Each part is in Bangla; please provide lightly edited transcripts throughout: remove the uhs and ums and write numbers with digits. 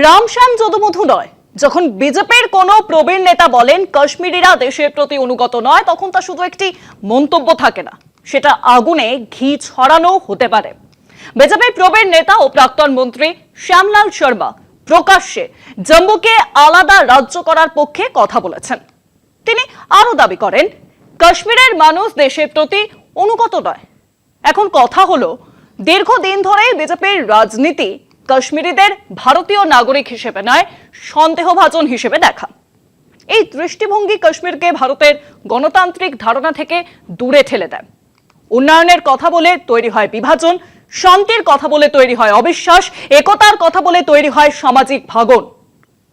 রামশ্যাম যদুমধু নয়। যখন বিজেপির কোনো প্রবীণ নেতা বলেন কাশ্মীরিরা দেশের প্রতি অনুগত নয়, তখন তা শুধু একটি মন্তব্য থাকে না, সেটা আগুনে ঘি ছড়ানো হতে পারে। বিজেপির প্রবীণ নেতা ও প্রাক্তন মন্ত্রী শ্যামলাল শর্মা প্রকাশ্যে জম্মুকে আলাদা রাজ্য করার পক্ষে কথা বলেছেন। তিনি আরো দাবি করেন কাশ্মীরের মানুষ দেশের প্রতি অনুগত নয়। এখন কথা হলো, দীর্ঘদিন ধরে বিজেপির রাজনীতি কাশ্মীরিদের ভারতীয় নাগরিক হিসেবে নয়, সন্দেহভাজন হিসেবে দেখা। এই দৃষ্টিভঙ্গি কাশ্মীরকে ভারতের গণতান্ত্রিক ধারণা থেকে দূরে ঠেলে দেয়। উন্নয়নের কথা বলে তৈরি হয় বিভাজন, শান্তির কথা বলে তৈরি হয় অবিশ্বাস, একতার কথা বলে তৈরি হয় সামাজিক ভাঙন।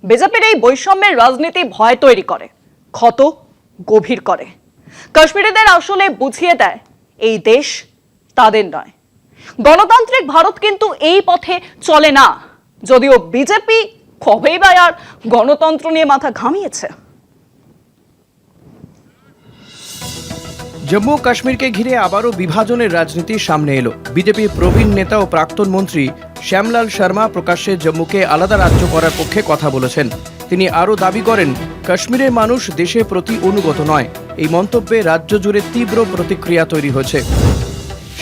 বিজেপির এই বৈষম্যের রাজনীতি ভয় তৈরি করে, ক্ষত গভীর করে। কাশ্মীরিদের আসলে বুঝিয়ে দেয় এই দেশ তাদের নয়। গণতান্ত্রিক ভারত কিন্তু এই পথে চলে না, যদিও বিজেপি কবেই বা আর গণতন্ত্র নিয়ে মাথা ঘামিয়েছে। জম্মু কাশ্মীরকে ঘিরে আবারও বিভাজনের রাজনীতি সামনে এলো। বিজেপির প্রবীণ নেতা ও প্রাক্তন মন্ত্রী শ্যামলাল শর্মা প্রকাশ্যে জম্মুকে আলাদা রাজ্য করার পক্ষে কথা বলেছেন। তিনি আরও দাবি করেন কাশ্মীরের মানুষ দেশের প্রতি অনুগত নয়। এই মন্তব্যে রাজ্য জুড়ে তীব্র প্রতিক্রিয়া তৈরি হয়েছে।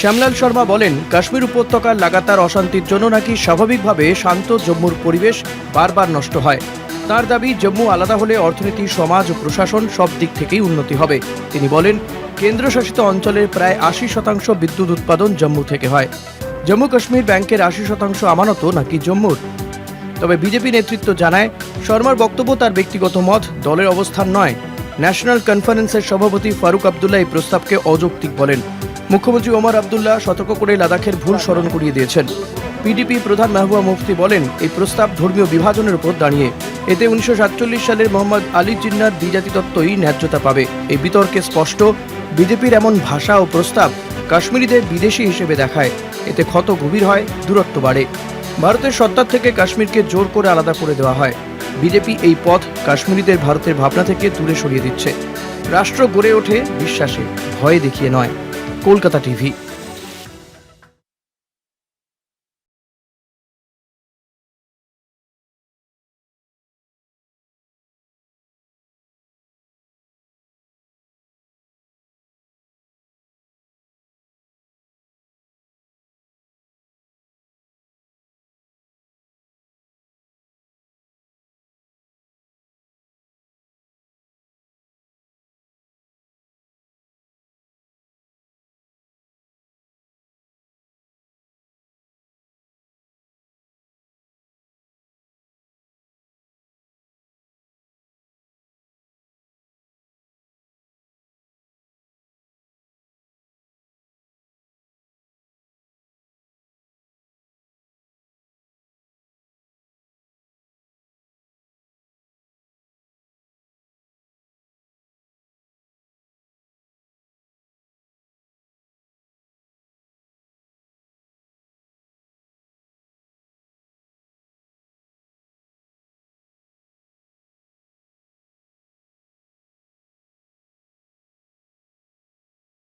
শ্যামলাল শর্মা বলেন, কাশ্মীর উপত্যকার লাগাতার অশান্তির জন্য নাকি স্বাভাবিকভাবে শান্ত জম্মুর পরিবেশ বারবার নষ্ট হয়। তার দাবি, জম্মু আলাদা হলে অর্থনীতি, সমাজ ও প্রশাসন সব দিক থেকেই উন্নতি হবে। তিনি বলেন, কেন্দ্রশাসিত অঞ্চলের প্রায় ৮০% বিদ্যুৎ উৎপাদন জম্মু থেকে হয়। জম্মু কাশ্মীর ব্যাংকের ৮০% আমানতও নাকি জম্মুর। তবে বিজেপি নেতৃত্ব জানায়, শর্মার বক্তব্য তার ব্যক্তিগত মত, দলের অবস্থান নয়। ন্যাশনাল কনফারেন্সের সভাপতি ফারুক আবদুল্লাহ এই প্রস্তাবকে অযৌক্তিক বলেন। মুখ্যমন্ত্রী ওমর আবদুল্লাহ সতর্ক করে লাদাখের ভুল স্মরণ করিয়ে দিয়েছেন। পিডিপি প্রধান মেহবুবা মুফতি বলেন, এই প্রস্তাব ধর্মীয় বিভাজনের উপর দাঁড়িয়ে। এতে ১৯৪৭ সালের মোহাম্মদ আলী জিন্নার দ্বিজাতি তত্ত্বই ন্যায্যতা পাবে। এই বিতর্কে স্পষ্ট, বিজেপির এমন ভাষা ও প্রস্তাব কাশ্মীরিদের বিদেশি হিসেবে দেখায়। এতে ক্ষত গভীর হয়, দূরত্ব বাড়ে। ভারতের সত্তা থেকে কাশ্মীরকে জোর করে আলাদা করে দেওয়া হয়। বিজেপি এই পথ কাশ্মীরিদের ভারতের ভাবনা থেকে দূরে সরিয়ে দিচ্ছে। রাষ্ট্র গড়ে ওঠে বিশ্বাসে, ভয়ে দেখিয়ে নয়। কলকাতা টিভি।